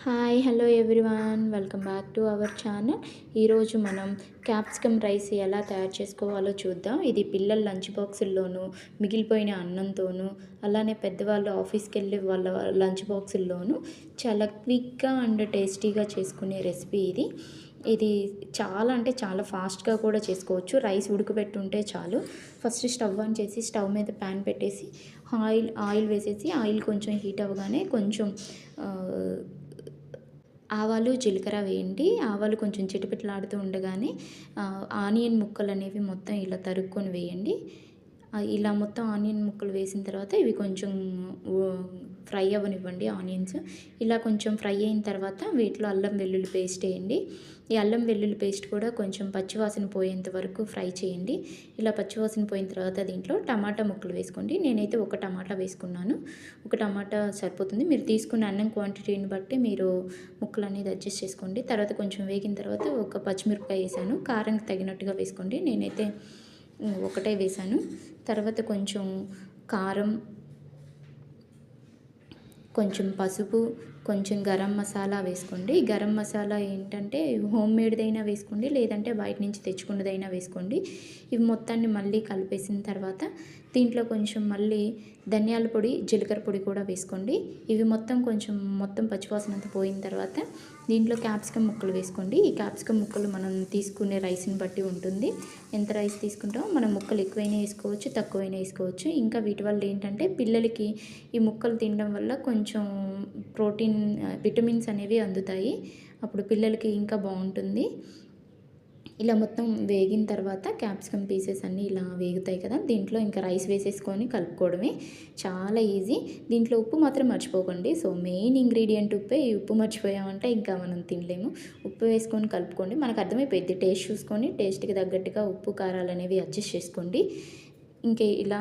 Hi hello everyone, welcome back to our channel. ఈరోజు మనం capsicum rice ఎలా తయారు చేసుకోవాలో చూద్దాం. ఇది పిల్లల లంచ్ బాక్సుల్లోనూ, మిగిలిపోయిన అన్నంతోనూ, అలానే పెద్దవాళ్ళు ఆఫీస్కి వెళ్ళే వాళ్ళ లంచ్ బాక్సుల్లోనూ చాలా క్విక్గా అండ్ టేస్టీగా చేసుకునే రెసిపీ ఇది. ఇది చాలా అంటే చాలా ఫాస్ట్గా కూడా చేసుకోవచ్చు. రైస్ ఉడకబెట్టుంటే చాలు. ఫస్ట్ స్టవ్ ఆన్ చేసి స్టవ్ మీద ప్యాన్ పెట్టేసి ఆయిల్ వేసేసి ఆయిల్ కొంచెం హీట్ అవ్వగానే కొంచెం ఆవాలు జీలకర్ర వేయండి. ఆవాలు కొంచెం చిటపటలాడుతూ ఉండగానే ఆనియన్ ముక్కలు అనేవి మొత్తం ఇలా తరుక్కొని వేయండి. ఇలా మొత్తం ఆనియన్ ముక్కలు వేసిన తర్వాత ఇవి కొంచెం ఫ్రై అవ్వనివ్వండి ఆనియన్స్. ఇలా కొంచెం ఫ్రై అయిన తర్వాత వీటిలో అల్లం వెల్లుల్లి పేస్ట్ వేయండి. ఈ అల్లం వెల్లుల్లి పేస్ట్ కూడా కొంచెం పచ్చివాసన పోయేంత వరకు ఫ్రై చేయండి. ఇలా పచ్చివాసన పోయిన తర్వాత దీంట్లో టమాటా ముక్కలు వేసుకోండి. నేనైతే ఒక టమాటా వేసుకున్నాను. ఒక టమాటా సరిపోతుంది. మీరు తీసుకున్న అన్నం క్వాంటిటీని బట్టి మీరు ముక్కలు అనేది అడ్జస్ట్ చేసుకోండి. తర్వాత కొంచెం వేగిన తర్వాత ఒక పచ్చిమిరపకాయ వేసాను. కారానికి తగినట్టుగా వేసుకోండి. నేనైతే ఒకటే వేసాను. తర్వాత కొంచెం కారం, కొంచెం పసుపు, కొంచెం గరం మసాలా వేసుకోండి. గరం మసాలా ఏంటంటే హోమ్ మేడ్దైనా వేసుకోండి, లేదంటే బయట నుంచి తెచ్చుకున్నదైనా వేసుకోండి. ఇవి మొత్తాన్ని మళ్ళీ కలిపేసిన తర్వాత దీంట్లో కొంచెం మళ్ళీ ధనియాల పొడి, జీలకర్ర పొడి కూడా వేసుకోండి. ఇవి మొత్తం పచ్చివాసన అంతా పోయిన తర్వాత దీంట్లో క్యాప్సికమ్ ముక్కలు వేసుకోండి. ఈ క్యాప్సికమ్ ముక్కలు మనం తీసుకునే రైస్ని బట్టి ఉంటుంది. ఎంత రైస్ తీసుకుంటామో మనం ముక్కలు ఎక్కువైనా వేసుకోవచ్చు, తక్కువైనా వేసుకోవచ్చు. ఇంకా వీటి వల్ల ఏంటంటే పిల్లలకి ఈ ముక్కలు తినడం వల్ల కొంచెం ప్రోటీన్, విటమిన్స్ అనేవి అందుతాయి. అప్పుడు పిల్లలకి ఇంకా బాగుంటుంది. ఇలా మొత్తం వేగిన తర్వాత క్యాప్సికమ్ పీసెస్ అన్నీ ఇలా వేగుతాయి కదా, దీంట్లో ఇంకా రైస్ వేసేసుకొని కలుపుకోవడమే. చాలా ఈజీ. దీంట్లో ఉప్పు మాత్రం మర్చిపోకండి. సో మెయిన్ ఇంగ్రీడియంట్ ఉప్పే. ఈ ఉప్పు మర్చిపోయామంటే ఇంకా మనం తినలేము. ఉప్పు వేసుకొని కలుపుకోండి. మనకు అర్థమైపోయింది. టేస్ట్ చూసుకొని టేస్ట్కి తగ్గట్టుగా ఉప్పు కారాలు అనేవి అడ్జస్ట్ చేసుకోండి. ఇంకే ఇలా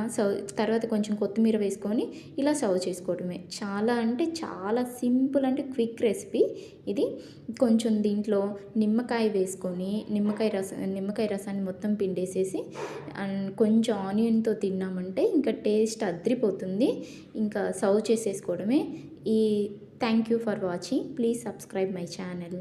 తర్వాత కొంచెం కొత్తిమీర వేసుకొని ఇలా సర్వ్ చేసుకోవడమే. చాలా అంటే చాలా సింపుల్ అంటే క్విక్ రెసిపీ ఇది. కొంచెం దీంట్లో నిమ్మకాయ వేసుకొని నిమ్మకాయ రసాన్ని మొత్తం పిండేసేసి అండ్ కొంచెం ఆనియన్తో తిన్నామంటే ఇంకా టేస్ట్ అదిరిపోతుంది. ఇంకా సర్వ్ చేసేసుకోవడమే. Thank you for watching. Please subscribe my channel.